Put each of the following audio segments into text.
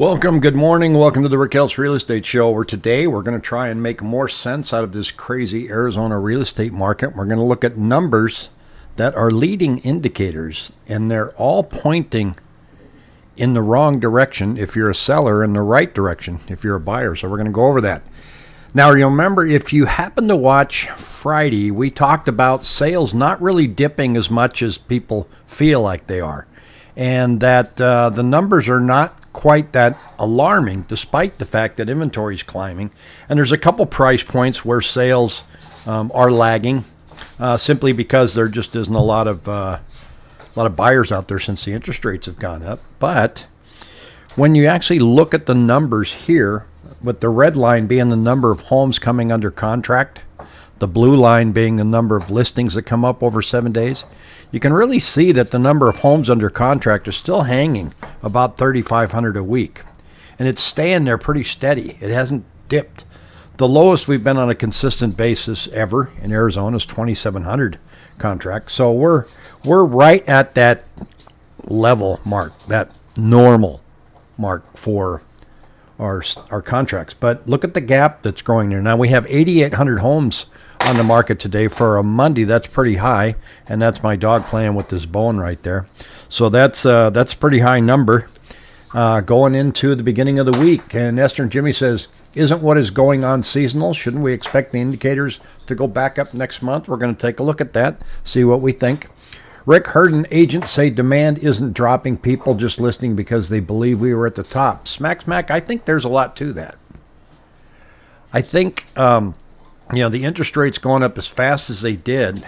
Welcome, good morning, welcome to the Rick Ellis Real Estate Show, where today we're going to try and make more sense out of this crazy Arizona real estate market. We're going to look at numbers that are leading indicators, and they're all pointing in the wrong direction if you're a seller, in the right direction if you're a buyer. So we're going to go over that. Now, you'll remember, if you happen to watch Friday, we talked about sales not really dipping as much as people feel like they are, and that the numbers are not quite that alarming, despite the fact that inventory is climbing. And there's a couple price points where sales are lagging, simply because there just isn't a lot of buyers out there since the interest rates have gone up. But when you actually look at the numbers here, with the red line being the number of homes coming under contract, the blue line being the number of listings that come up over 7 days, you can really see that the number of homes under contract is still hanging about 3,500 a week. And it's staying there pretty steady. It hasn't dipped. The lowest we've been on a consistent basis ever in Arizona is 2,700 contracts. So we're right at that level mark, that normal mark for our contracts. But look at the gap that's growing there. Now we have 8,800 homes on the market today for a Monday. That's pretty high, and that's my dog playing with this bone right there. So that's a pretty high number going into the beginning of the week. And Esther and Jimmy says, isn't what is going on seasonal? Shouldn't we expect the indicators to go back up next month? We're going to take a look at that, see what we think. Rick, heard an agent say demand isn't dropping, people just listing because they believe we were at the top. Smack, I think there's a lot to that. I think the interest rates going up as fast as they did,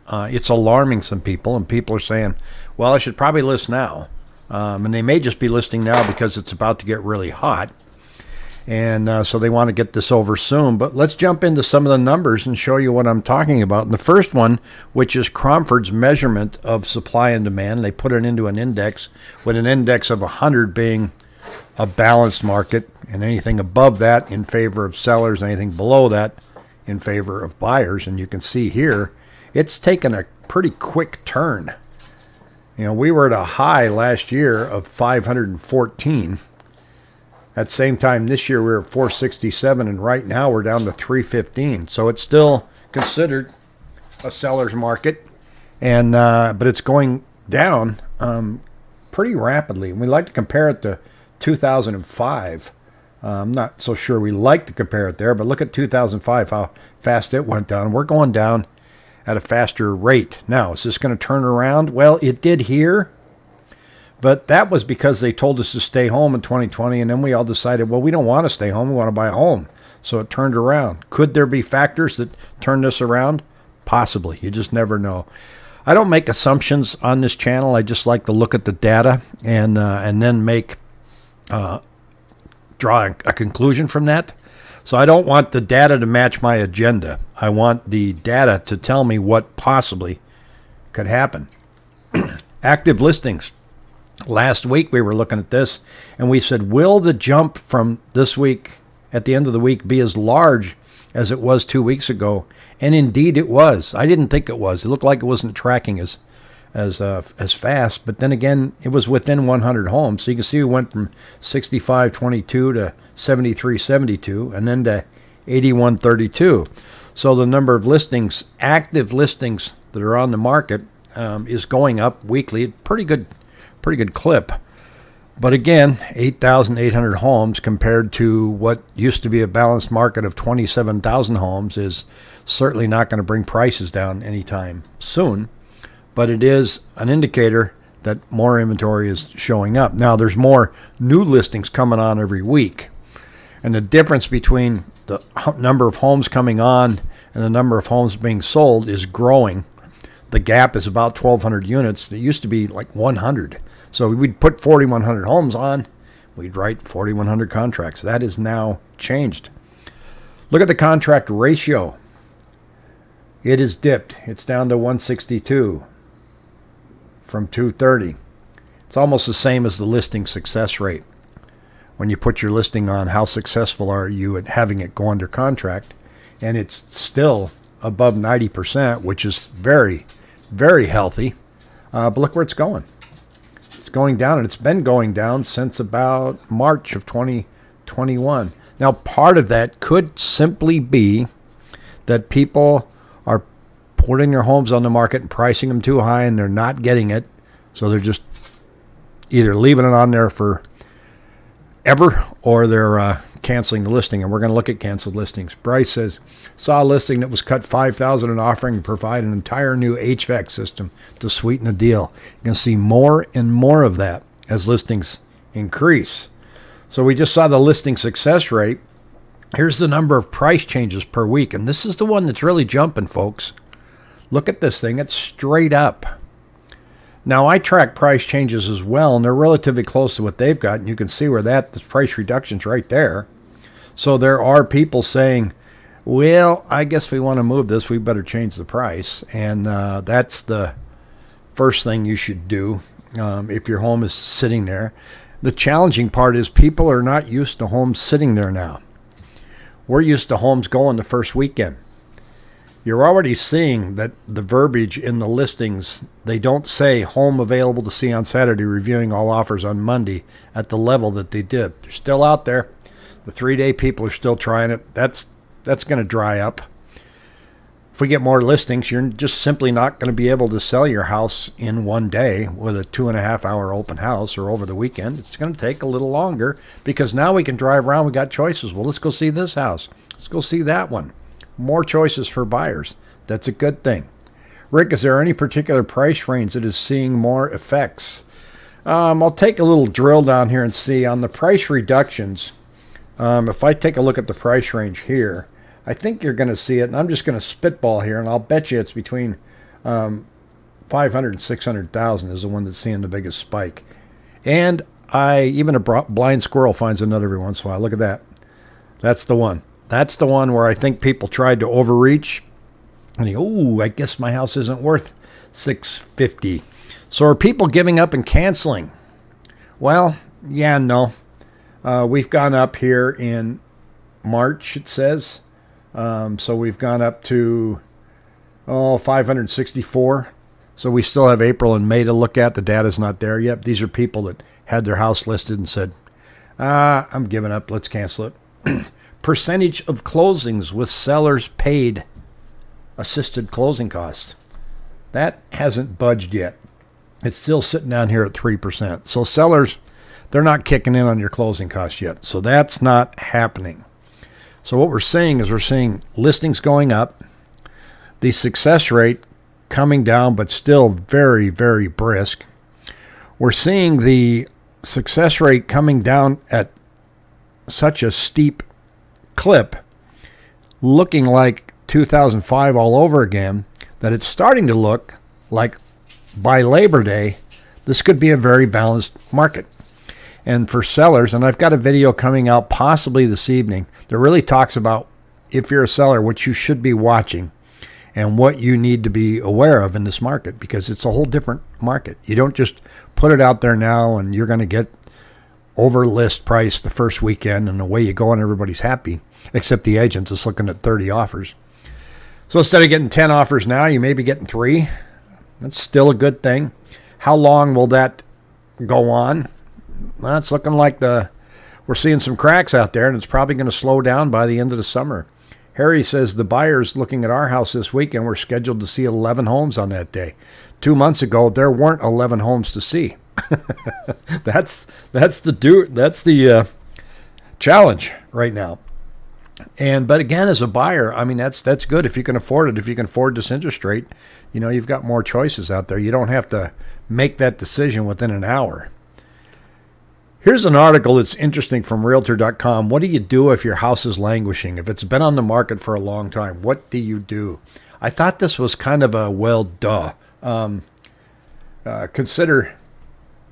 it's alarming some people, and people are saying, well, I should probably list now. And they may just be listing now because it's about to get really hot. And so they want to get this over soon. But let's jump into some of the numbers and show you what I'm talking about. And the first one, which is Cromford's measurement of supply and demand, they put it into an index, with an index of 100 being a balanced market, and anything above that in favor of sellers, anything below that in favor of buyers. And you can see here, it's taken a pretty quick turn. We were at a high last year of 514. At the same time this year we were at 467, and right now we're down to 315. So it's still considered a seller's market, and but it's going down pretty rapidly. And we like to compare it to 2005. I'm not so sure we like to compare it there, but look at 2005, how fast it went down. We're going down at a faster rate. Now, is this going to turn around? Well, it did here, but that was because they told us to stay home in 2020, and then we all decided, well, we don't want to stay home, we want to buy a home. So it turned around. Could there be factors that turn this around? Possibly. You just never know. I don't make assumptions on this channel. I just like to look at the data and then draw a conclusion from that. So I don't want the data to match my agenda. I want the data to tell me what possibly could happen. Active listings. Last week we were looking at this, and we said, will the jump from this week at the end of the week be as large as it was 2 weeks ago? And indeed it was. I didn't think it was. It looked like it wasn't tracking as fast, but then again, it was within 100 homes. So you can see we went from 65.22 to 73.72, and then to 81.32. So the number of listings, active listings that are on the market, is going up weekly. Pretty good clip. But again, 8,800 homes compared to what used to be a balanced market of 27,000 homes is certainly not going to bring prices down anytime soon. But it is an indicator that more inventory is showing up. Now, there's more new listings coming on every week. And the difference between the number of homes coming on and the number of homes being sold is growing. The gap is about 1,200 units. It used to be like 100. So we'd put 4,100 homes on, we'd write 4,100 contracts. That is now changed. Look at the contract ratio. It is dipped. It's down to 162 from 230. It's almost the same as the listing success rate. When you put your listing on, how successful are you at having it go under contract? And it's still above 90%, which is very, very healthy. But look where it's going. It's going down, and it's been going down since about March of 2021. Now, part of that could simply be that people are putting their homes on the market and pricing them too high, and they're not getting it. So they're just either leaving it on there for ever, or they're canceling the listing. And we're going to look at canceled listings. Bryce says, saw a listing that was cut $5,000 in offering and provide an entire new HVAC system to sweeten the deal. You can see more and more of that as listings increase. So we just saw the listing success rate. Here's the number of price changes per week. And this is the one that's really jumping, folks. Look at this thing. It's straight up. Now, I track price changes as well, and they're relatively close to what they've got. And you can see where the price reduction's right there. So there are people saying, well, I guess if we want to move this, we better change the price. And that's the first thing you should do if your home is sitting there. The challenging part is people are not used to homes sitting there now. We're used to homes going the first weekend. You're already seeing that the verbiage in the listings, they don't say home available to see on Saturday, reviewing all offers on Monday at the level that they did. They're still out there. The 3-day people are still trying it. That's going to dry up. If we get more listings, you're just simply not going to be able to sell your house in one day with a 2.5-hour open house or over the weekend. It's going to take a little longer because now we can drive around. We got choices. Well, let's go see this house. Let's go see that one. More choices for buyers. That's a good thing. Rick, is there any particular price range that is seeing more effects? I'll take a little drill down here and see on the price reductions. If I take a look at the price range here, I think you're going to see it, and I'm just going to spitball here, and I'll bet you it's between 500 and 600,000 is the one that's seeing the biggest spike. And even a blind squirrel finds a nut every once in a while. Look at that. That's the one. That's the one where I think people tried to overreach. And I guess my house isn't worth $650. So are people giving up and canceling? Well, yeah, no. We've gone up here in March, it says. So we've gone up to 564. So we still have April and May to look at. The data's not there yet. These are people that had their house listed and said, I'm giving up. Let's cancel it. Percentage of closings with sellers paid assisted closing costs. That hasn't budged yet. It's still sitting down here at 3%. So sellers, they're not kicking in on your closing costs yet. So that's not happening. So what we're seeing is we're seeing listings going up, the success rate coming down, but still very, very brisk. We're seeing the success rate coming down at such a steep clip, looking like 2005 all over again, that it's starting to look like by Labor Day, this could be a very balanced market. And for sellers, and I've got a video coming out possibly this evening that really talks about, if you're a seller, what you should be watching and what you need to be aware of in this market, because it's a whole different market. You don't just put it out there now and you're going to get over list price the first weekend and away you go and everybody's happy, except the agent is looking at 30 offers. So instead of getting 10 offers now, you may be getting 3. That's still a good thing. How long will that go on? Well, it's looking like we're seeing some cracks out there, and it's probably going to slow down by the end of the summer. Harry says the buyers looking at our house this weekend were scheduled to see 11 homes on that day. 2 months ago, there weren't 11 homes to see. That's the challenge right now. But again, as a buyer, I mean, that's good if you can afford it. If you can afford this interest rate, you've got more choices out there. You don't have to make that decision within an hour. Here's an article that's interesting from Realtor.com. What do you do if your house is languishing? If it's been on the market for a long time, what do you do? I thought this was kind of a duh. Consider.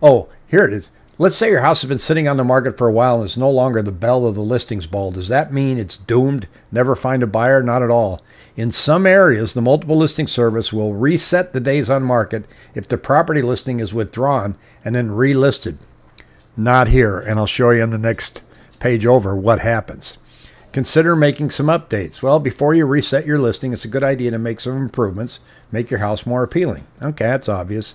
Oh, here it is. Let's say your house has been sitting on the market for a while and is no longer the belle of the listings ball. Does that mean it's doomed? Never find a buyer? Not at all. In some areas, the multiple listing service will reset the days on market if the property listing is withdrawn and then relisted. Not here, and I'll show you on the next page over what happens. Consider making some updates. Well, before you reset your listing, it's a good idea to make some improvements, make your house more appealing. Okay, that's obvious.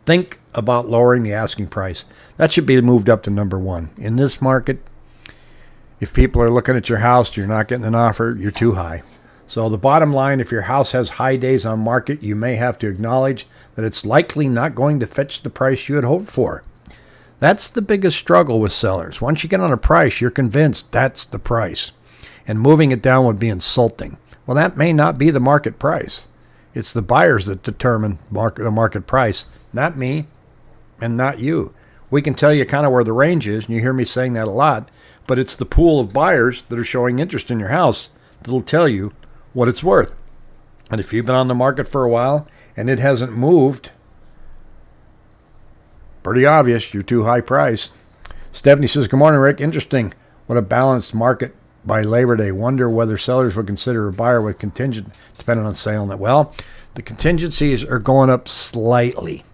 think about lowering the asking price. That should be moved up to number one. In this market, if people are looking at your house, you're not getting an offer, you're too high. So the bottom line, if your house has high days on market, you may have to acknowledge that it's likely not going to fetch the price you had hoped for. That's the biggest struggle with sellers. Once you get on a price, you're convinced that's the price. And moving it down would be insulting. Well, that may not be the market price. It's the buyers that determine the market price, not me and not you. We can tell you kind of where the range is, and you hear me saying that a lot, but it's the pool of buyers that are showing interest in your house that'll tell you what it's worth. And if you've been on the market for a while and it hasn't moved, pretty obvious you're too high priced. Stephanie says, good morning, Rick. Interesting. What a balanced market by Labor Day. Wonder whether sellers would consider a buyer with contingent depending on sale. Well, the contingencies are going up slightly.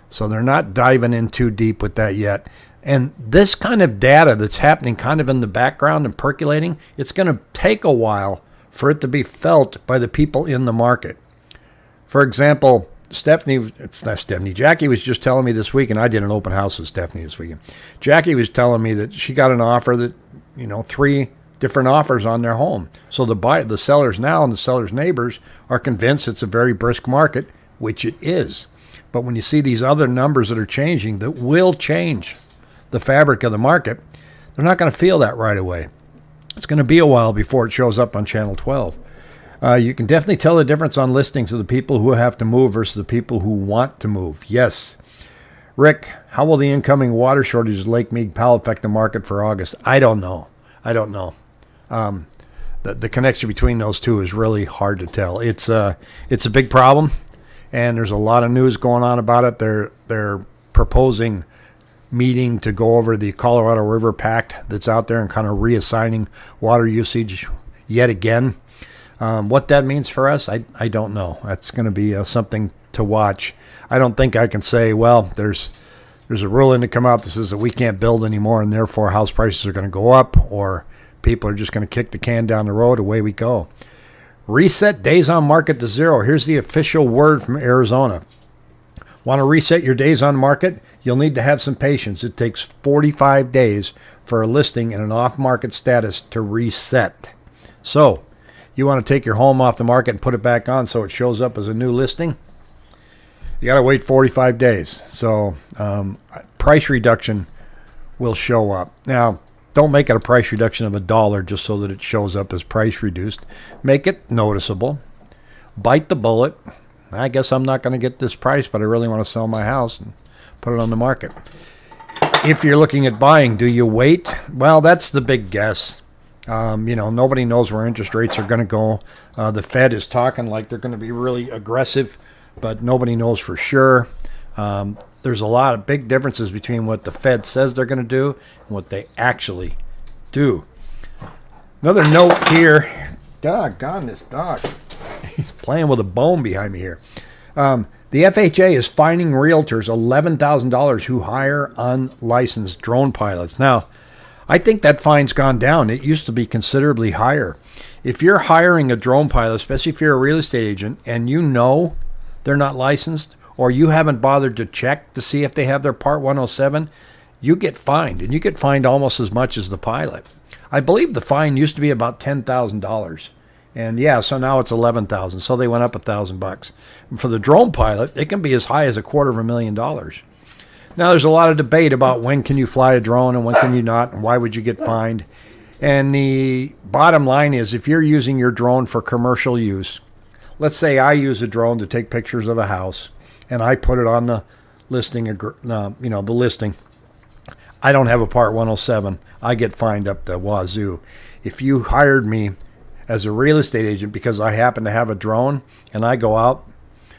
So they're not diving in too deep with that yet. And this kind of data that's happening kind of in the background and percolating, it's going to take a while for it to be felt by the people in the market. For example, Jackie was just telling me this week, and I did an open house with Stephanie this weekend. Jackie was telling me that she got an offer that, 3 different offers on their home. So the sellers now and the sellers' neighbors are convinced it's a very brisk market, which it is. But when you see these other numbers that are changing, that will change the fabric of the market, they're not going to feel that right away. It's going to be a while before it shows up on Channel 12. You can definitely tell the difference on listings of the people who have to move versus the people who want to move. Yes. Rick, how will the incoming water shortage of Lake Mead Powell affect the market for August? I don't know. The connection between those two is really hard to tell. It's a big problem, and there's a lot of news going on about it. They're proposing meeting to go over the Colorado River Pact that's out there and kind of reassigning water usage yet again. What that means for us, I don't know. That's going to be something to watch. I don't think I can say, well, there's a ruling to come out that says that we can't build anymore and therefore house prices are going to go up, or people are just going to kick the can down the road. Away we go. Reset days on market to 0. Here's the official word from Arizona. Want to reset your days on market? You'll need to have some patience. It takes 45 days for a listing in an off-market status to reset. So, you want to take your home off the market and put it back on so it shows up as a new listing? You got to wait 45 days. So, price reduction will show up. Now, don't make it a price reduction of $1 just so that it shows up as price reduced. Make it noticeable. Bite the bullet. I guess I'm not going to get this price, but I really want to sell my house and put it on the market. If you're looking at buying, do you wait? Well, that's the big guess. Nobody knows where interest rates are going to go. The Fed is talking like they're going to be really aggressive, but nobody knows for sure. There's a lot of big differences between what the Fed says they're going to do and what they actually do. Another note here. Doggone this dog. He's playing with a bone behind me here. The FHA is fining realtors $11,000 who hire unlicensed drone pilots. Now, I think that fine's gone down. It used to be considerably higher. If you're hiring a drone pilot, especially if you're a real estate agent, and you know they're not licensed, or you haven't bothered to check to see if they have their Part 107, you get fined. And you get fined almost as much as the pilot. I believe the fine used to be about $10,000. And so now it's $11,000. So they went up $1,000. And for the drone pilot, it can be as high as $250,000. Now there's a lot of debate about when can you fly a drone and when can you not, and why would you get fined. And the bottom line is, if you're using your drone for commercial use, let's say I use a drone to take pictures of a house, and I put it on the listing, the listing. I don't have a Part 107. I get fined up the wazoo. If you hired me as a real estate agent because I happen to have a drone and I go out,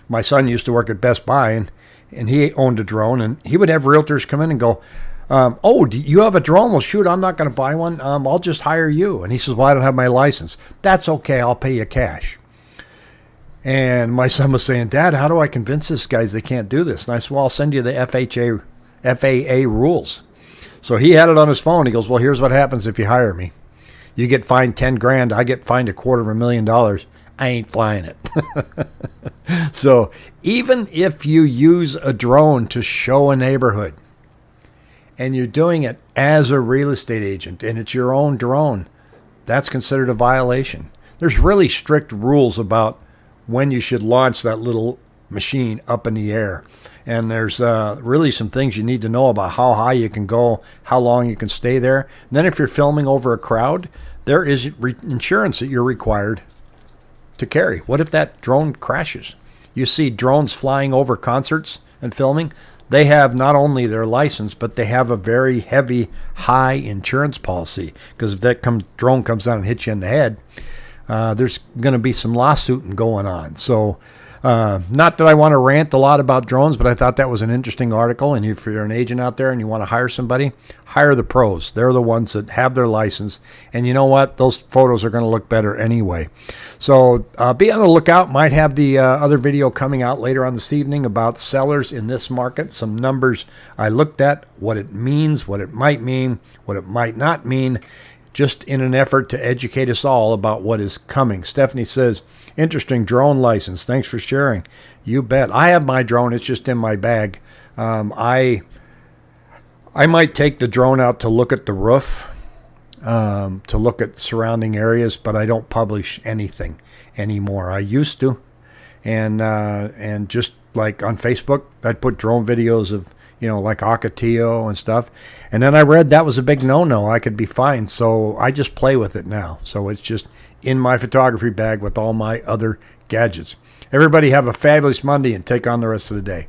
my son used to work at Best Buy and he owned a drone, and he would have realtors come in and go, do you have a drone? Well, shoot, I'm not going to buy one. I'll just hire you. And he says, well, I don't have my license. That's okay. I'll pay you cash. And my son was saying, Dad, how do I convince these guys they can't do this? And I said, well, I'll send you the FAA rules. So he had it on his phone. He goes, well, here's what happens if you hire me. You get fined $10,000. I get fined $250,000. I ain't flying it. So even if you use a drone to show a neighborhood and you're doing it as a real estate agent and it's your own drone, that's considered a violation. There's really strict rules about when you should launch that little machine up in the air. And there's really some things you need to know about how high you can go, how long you can stay there. And then if you're filming over a crowd, there is insurance that you're required to carry. What if that drone crashes? You see drones flying over concerts and filming. They have not only their license, but they have a very heavy, high insurance policy. Because if that drone comes down and hits you in the head, there's going to be some lawsuiting going on. So not that I want to rant a lot about drones, but I thought that was an interesting article. And if you're an agent out there and you want to hire somebody, hire the pros. They're the ones that have their license. And you know what? Those photos are going to look better anyway. So be on the lookout. Might have the other video coming out later on this evening about sellers in this market. Some numbers I looked at, what it means, what it might mean, what it might not mean, just in an effort to educate us all about what is coming. Stephanie says, interesting drone license. Thanks for sharing. You bet. I have my drone. It's just in my bag. I might take the drone out to look at the roof, to look at surrounding areas, but I don't publish anything anymore. I used to. And just like on Facebook, I'd put drone videos of, like Ocotillo and stuff. And then I read that was a big no-no. I could be fined. So I just play with it now. So it's just in my photography bag with all my other gadgets. Everybody have a fabulous Monday and take on the rest of the day.